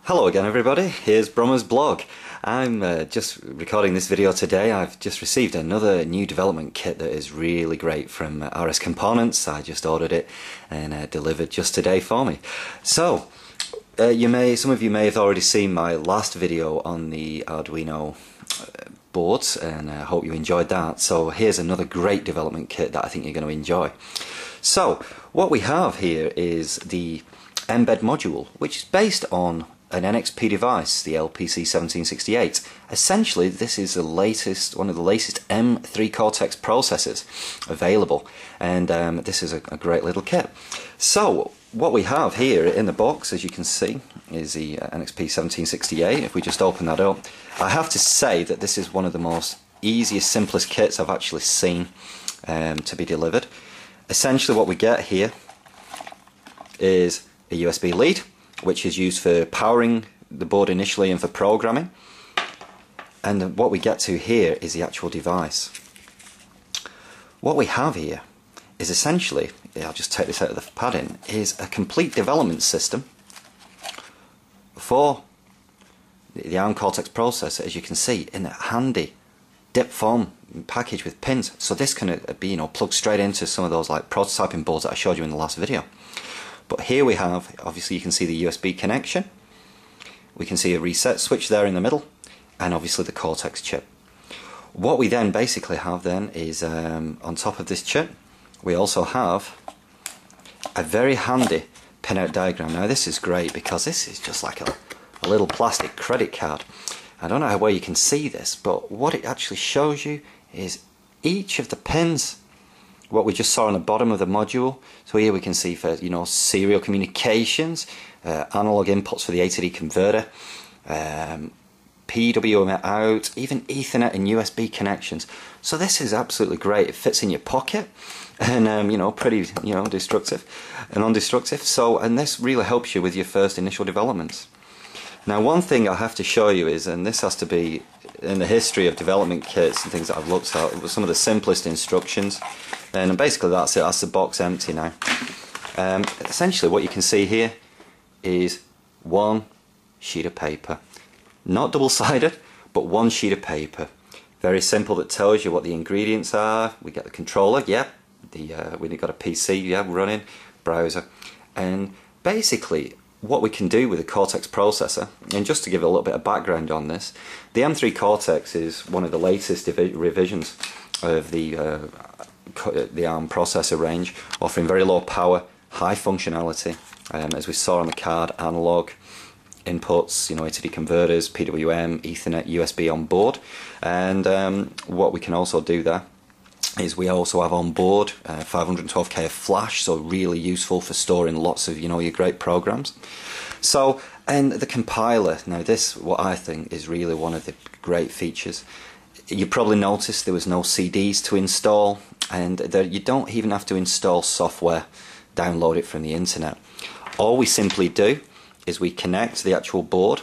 Hello again everybody, here's BrommersBlog. I'm just recording this video today. I've just received another new development kit that is really great from RS Components. I just ordered it and delivered just today for me. So, some of you may have already seen my last video on the Arduino boards, and I hope you enjoyed that. So here's another great development kit that I think you're going to enjoy. So, what we have here is the MBED module, which is based on an NXP device, the LPC1768. Essentially, this is one of the latest M3 Cortex processors available, and this is a great little kit. So, what we have here in the box, as you can see, is the NXP1768. If we just open that up, I have to say that this is one of the most easiest, simplest kits I've actually seen to be delivered. Essentially, what we get here is a USB lead, which is used for powering the board initially and for programming. And what we get to here is the actual device. What we have here is essentially, I'll just take this out of the padding, is a complete development system for the ARM Cortex processor, as you can see, in a handy dip form package with pins. So this can be, plugged straight into some of those like prototyping boards that I showed you in the last video. But here we have, obviously you can see the USB connection, we can see a reset switch there in the middle, and obviously the Cortex chip. What we then basically have then is, on top of this chip, we also have a very handy pinout diagram. Now this is great because this is just like a little plastic credit card. I don't know how well you can see this, but what it actually shows you is each of the pins, what we just saw on the bottom of the module. So here we can see for serial communications, analog inputs for the A to D converter, PWM out, even Ethernet and USB connections. So this is absolutely great. It fits in your pocket, and pretty destructive and non-destructive. So, and this really helps you with your first initial developments. Now, one thing I have to show you is, and this has to be in the history of development kits and things that I've looked at, it was some of the simplest instructions. And basically that's it, that's the box empty now. Essentially what you can see here is one sheet of paper. Not double-sided, but one sheet of paper. Very simple, that tells you what the ingredients are. We get the controller, yep. We've got a PC, yeah, running, browser. And basically what we can do with the Cortex processor, and just to give a little bit of background on this, the M3 Cortex is one of the latest revisions of the ARM processor range, offering very low power, high functionality, as we saw on the card, analog inputs, A to D converters, PWM, Ethernet, USB on board. And what we can also do there is we also have on board 512K of flash, so really useful for storing lots of your great programs. So, and the compiler, now this, what I think is really one of the great features. You probably noticed there was no CDs to install, and you don't even have to install software, download it from the internet. All we simply do is we connect the actual board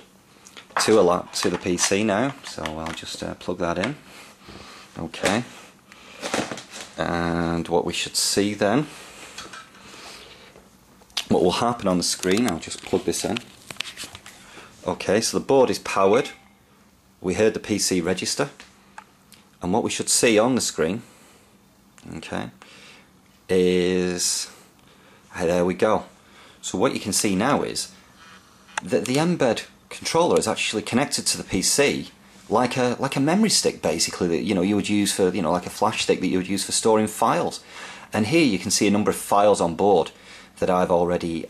to the PC now. So I'll just plug that in. Okay. And what we should see then, what will happen on the screen, I'll just plug this in. Okay, so the board is powered. We heard the PC register. And what we should see on the screen, okay, is, there we go. So what you can see now is that the MBED controller is actually connected to the PC like a memory stick, basically, that you would use for like a flash stick that you would use for storing files. And here you can see a number of files on board that I've already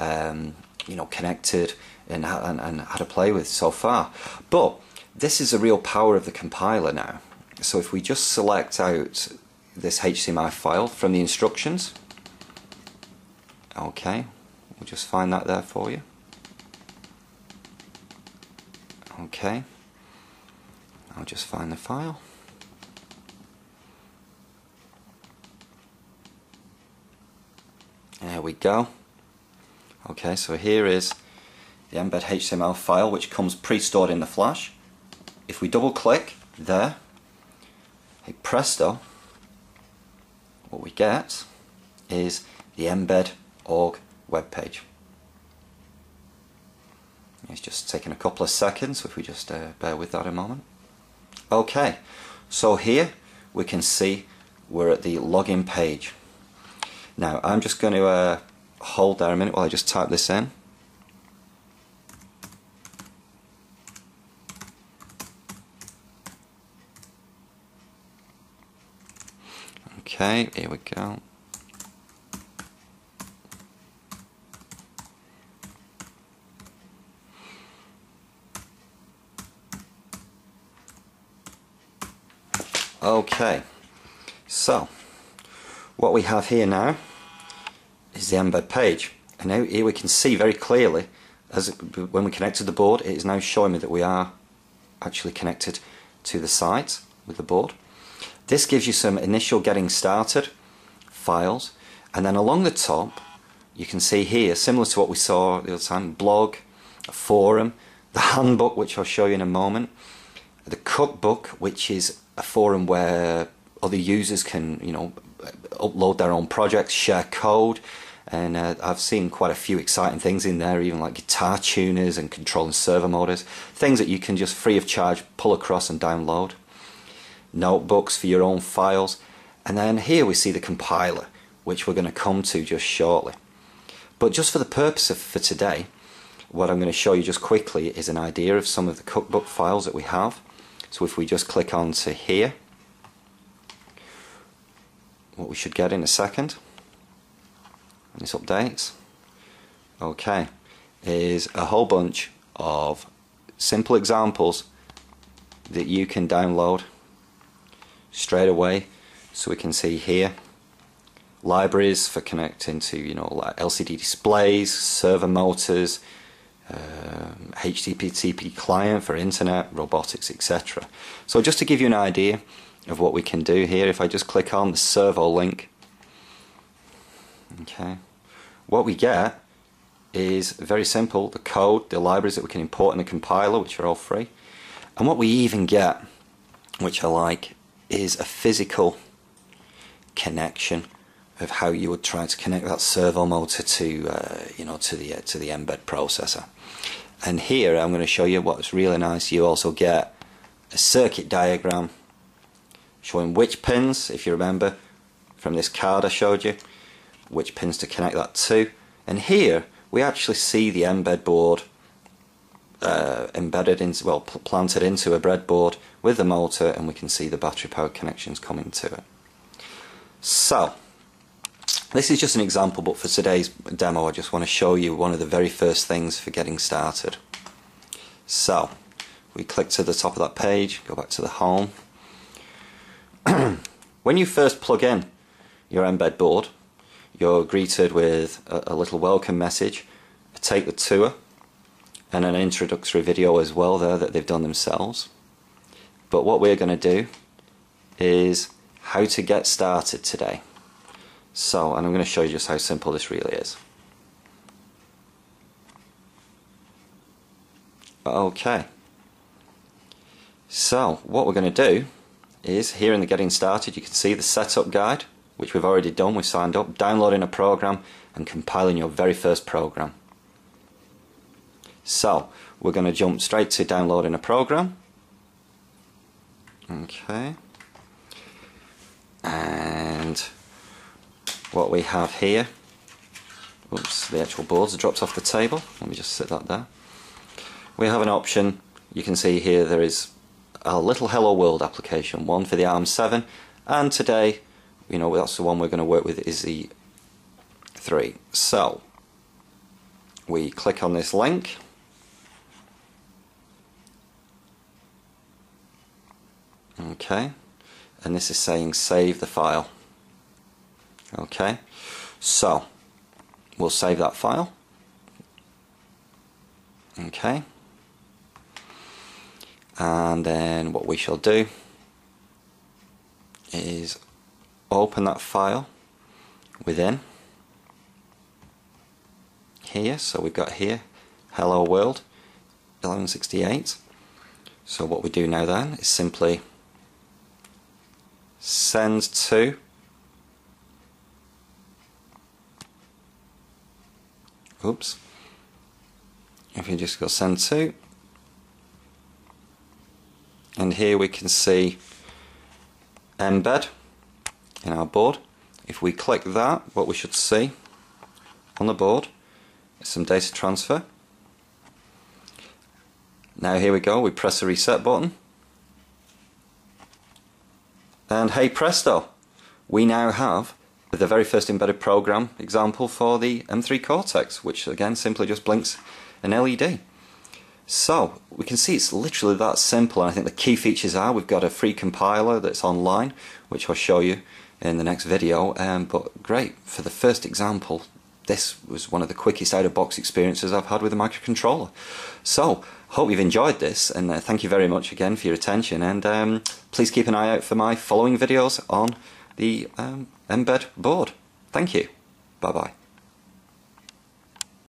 connected and had to play with so far. But this is the real power of the compiler now. So if we just select out this HTML file from the instructions, okay, we'll just find that there for you. Okay, I'll just find the file. There we go. Okay, so here is the MBED HTML file, which comes pre-stored in the flash. If we double click there, hey presto, what we get is the MBED org webpage. It's just taking a couple of seconds, so if we just bear with that a moment. Okay, so here we can see we're at the login page. Now I'm just going to hold there a minute while I just type this in. Okay, here we go. Okay, so what we have here now is the embed page, and now here we can see very clearly, when we connect to the board, it is now showing me that we are actually connected to the site with the board. This gives you some initial getting started files, and then along the top you can see here, similar to what we saw the other time, blog, a forum, the handbook, which I'll show you in a moment, the cookbook, which is a forum where other users can, you know, upload their own projects, share code, and I've seen quite a few exciting things in there, even like guitar tuners and controlling servo motors, things that you can just free of charge pull across and download. Notebooks for your own files, and then here we see the compiler, which we're going to come to just shortly. But just for the purpose for today, what I'm going to show you just quickly is an idea of some of the cookbook files that we have. So if we just click on to here, what we should get in a second, and this updates, okay, is a whole bunch of simple examples that you can download straight away. So we can see here libraries for connecting to, you know, like LCD displays, servo motors, HTTP client for internet, robotics, etc. So just to give you an idea of what we can do here, if I just click on the servo link, okay, what we get is very simple, the code, the libraries that we can import in the compiler, which are all free, and what we even get, which I like, is a physical connection of how you would try to connect that servo motor to you know, to the MBED processor. And here I'm going to show you what's really nice. You also get a circuit diagram showing which pins, if you remember from this card I showed you, which pins to connect that to. And here we actually see the MBED board embedded into, well, planted into a breadboard with the motor, and we can see the battery powered connections coming to it. So this is just an example, but for today's demo I just want to show you one of the very first things for getting started. So we click to the top of that page, go back to the home. When you first plug in your MBED board, you're greeted with a little welcome message, a take the tour, and an introductory video as well there that they've done themselves. But what we're going to do is how to get started today. So, and I'm going to show you just how simple this really is. Okay. So, what we're going to do is, here in the Getting Started, you can see the setup guide, which we've already done. We've signed up, downloading a program and compiling your very first program. So, we're going to jump straight to downloading a program. Okay. And what we have here, oops, the actual boards dropped off the table. Let me just set that there. We have an option. You can see here there is a little Hello World application, one for the ARM7, and today, you know, that's the one we're going to work with, is the 3. So we click on this link. Okay, and this is saying save the file. Okay, so we'll save that file. Okay, and then what we shall do is open that file within here. So we've got here Hello World 1168. So what we do now then is simply send to if you just go send to, and here we can see MBED in our board. If we click that, what we should see on the board is some data transfer. Now here we go, we press the reset button, and hey presto, we now have the very first embedded program example for the M3 Cortex, which again simply just blinks an LED. So we can see it's literally that simple, and I think the key features are we've got a free compiler that's online, which I'll show you in the next video, but great, for the first example this was one of the quickest out-of-box experiences I've had with a microcontroller. So hope you've enjoyed this, and thank you very much again for your attention, and please keep an eye out for my following videos on the MBED board. Thank you. Bye bye.